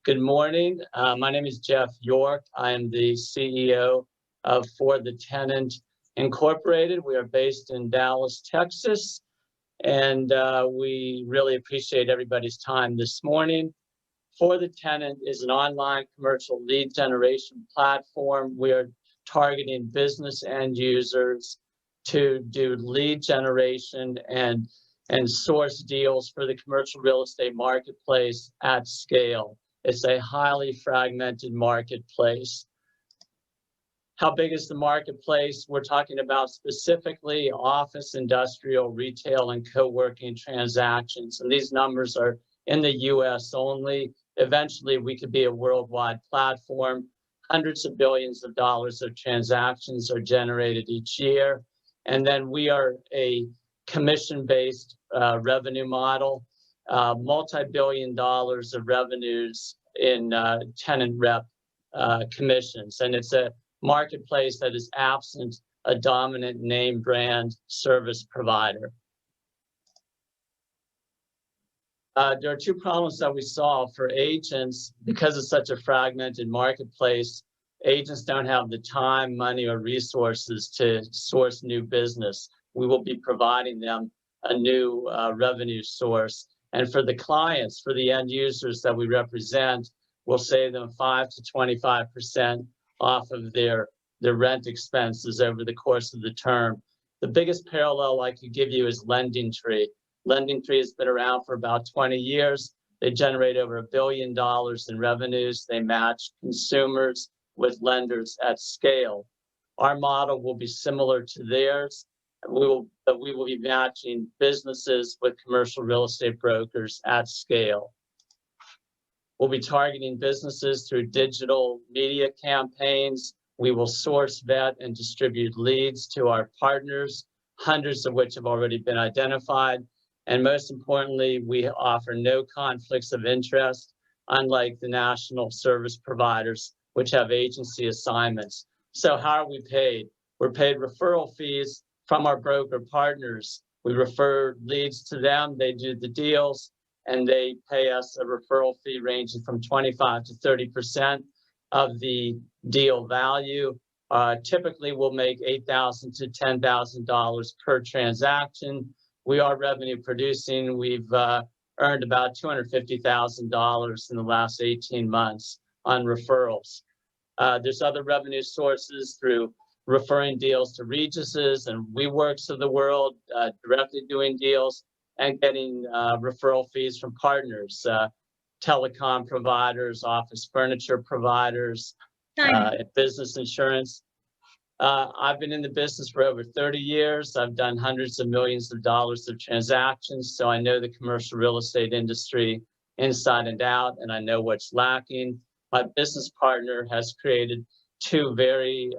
Good morning. My name is Jeff York. I am the CEO of For the Tenant Incorporated. We are based in Dallas, Texas, and we really appreciate everybody's time this morning. For the Tenant is an online commercial lead generation platform. We are targeting business end users to do lead generation and source deals for the commercial real estate marketplace at scale. It's a highly fragmented marketplace. How big is the marketplace? We're talking about specifically office, industrial, retail, and co-working transactions. And these numbers are in the US only. Eventually, we could be a worldwide platform. Hundreds of billions of dollars of transactions are generated each year. And then we are a commission-based revenue model, multi-billion dollars of revenues in tenant rep commissions. And it's a marketplace that is absent a dominant name brand service provider. There are two problems that we solve for agents. Because it's such a fragmented marketplace, agents don't have the time, money, or resources to source new business. We will be providing them a new revenue source. And for the clients, for the end users that we represent, we'll save them 5 to 25% off of their rent expenses over the course of the term. The biggest parallel I could give you is LendingTree. LendingTree has been around for about 20 years. They generate over $1 billion in revenues. They match consumers with lenders at scale. Our model will be similar to theirs. We will be matching businesses with commercial real estate brokers at scale. We'll be targeting businesses through digital media campaigns. We will source, vet, and distribute leads to our partners, hundreds of which have already been identified. And most importantly, we offer no conflicts of interest, unlike the national service providers, which have agency assignments. So how are we paid? We're paid referral fees from our broker partners. We refer leads to them, they do the deals, and they pay us a referral fee ranging from 25 to 30% of the deal value. Typically, we'll make $8,000 to $10,000 per transaction. We are revenue producing. We've earned about $250,000 in the last 18 months on referrals. There's other revenue sources through referring deals to Regises and WeWorks of the world, directly doing deals and getting referral fees from partners, telecom providers, office furniture providers, business insurance. I've been in the business for over 30 years. I've done hundreds of millions of dollars of transactions, so I know the commercial real estate industry inside and out, and I know what's lacking. My business partner has created two very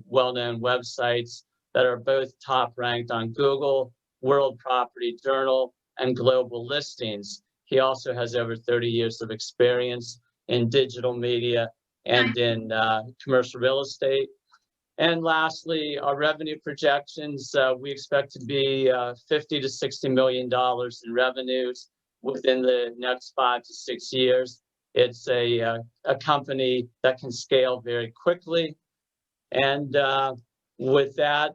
well-known websites that are both top ranked on Google, World Property Journal, and global listings. He also has over 30 years of experience in digital media and in commercial real estate. And lastly, our revenue projections, we expect to be $50 to $60 million in revenues within the next 5 to 6 years. It's a company that can scale very quickly. And with that,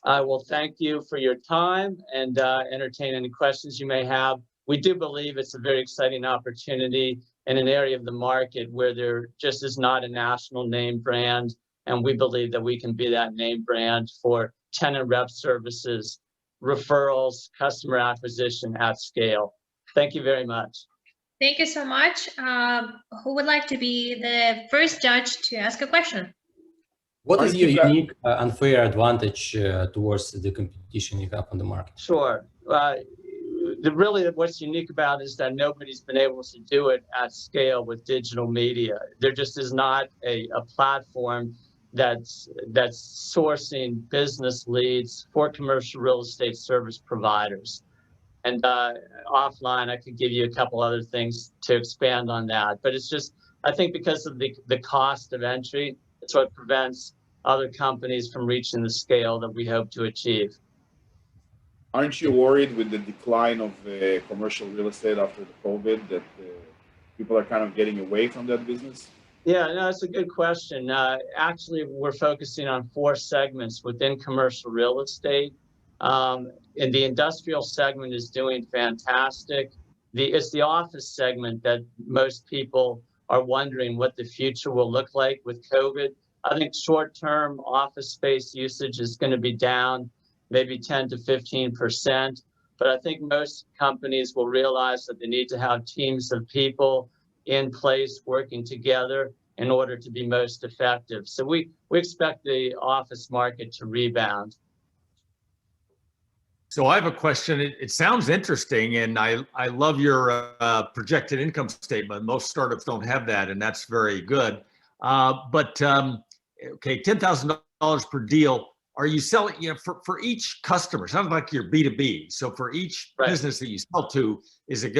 I will thank you for your time and entertain any questions you may have. We do believe it's a very exciting opportunity in an area of the market where there just is not a national name brand. And we believe that we can be that name brand for tenant rep services, referrals, customer acquisition at scale. Thank you very much. Thank you so much. Who would like to be the first judge to ask a question? What is your unique unfair advantage towards the competition you have on the market? Sure. Really, what's unique about it is that nobody's been able to do it at scale with digital media. There just is not a platform that's sourcing business leads for commercial real estate service providers. And offline, I could give you a couple other things to expand on that. But it's just, I think because of the cost of entry, it's what prevents other companies from reaching the scale that we hope to achieve. Aren't you worried with the decline of commercial real estate after the COVID that people are kind of getting away from that business? Yeah, no, it's a good question. Actually, we're focusing on 4 segments within commercial real estate. And the industrial segment is doing fantastic. It's the office segment that most people are wondering what the future will look like with COVID. I think short-term office space usage is going to be down maybe 10 to 15%. But I think most companies will realize that they need to have teams of people in place working together in order to be most effective. So we expect the office market to rebound. So I have a question. It sounds interesting, and I love your projected income statement. Most startups don't have that, and that's very good. Okay, $10,000 per deal. Are you selling, for each customer? Sounds like you're B2B. So for each business that you sell to, is it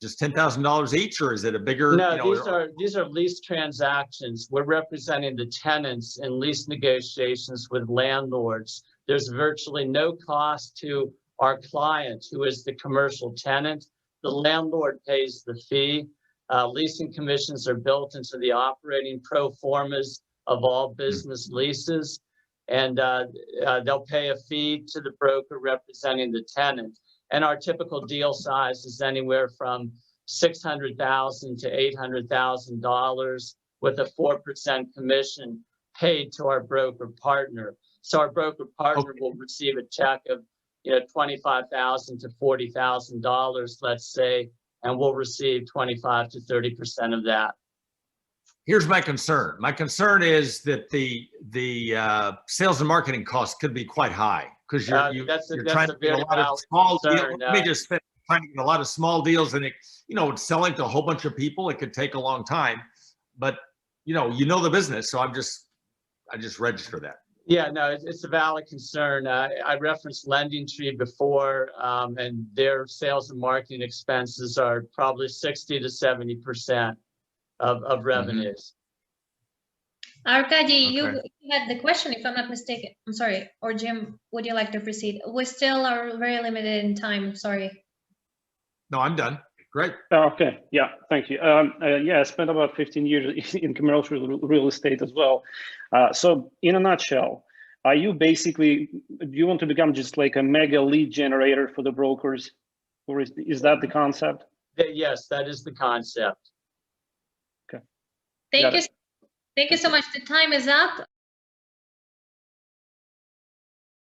just $10,000 each, or is it a bigger? No, these are lease transactions. We're representing the tenants in lease negotiations with landlords. There's virtually no cost to our client, who is the commercial tenant. The landlord pays the fee. Leasing commissions are built into the operating pro formas of all business leases. And they'll pay a fee to the broker representing the tenant. And our typical deal size is anywhere from $600,000 to $800,000 with a 4% commission paid to our broker partner. So our broker partner will receive a check of $25,000 to $40,000, let's say, and we'll receive 25 to 30% of that. Here's my concern. My concern is that the sales and marketing costs could be quite high, because you're trying to get a lot of small deals. Let me just finish. Trying to get a lot of small deals, and selling to a whole bunch of people, it could take a long time. But you know the business, so I just register that. Yeah, no, it's a valid concern. I referenced LendingTree before, and their sales and marketing expenses are probably 60 to 70% of revenues. Arkady, you had the question, if I'm not mistaken. I'm sorry. Or Jim, would you like to proceed? We still are very limited in time. Sorry. No, I'm done. Great. Okay. Yeah. Thank you. I spent about 15 years in commercial real estate as well. So in a nutshell, are you do you want to become just like a mega lead generator for the brokers, or is that the concept? Yes, that is the concept. Thank you so much. The time is up.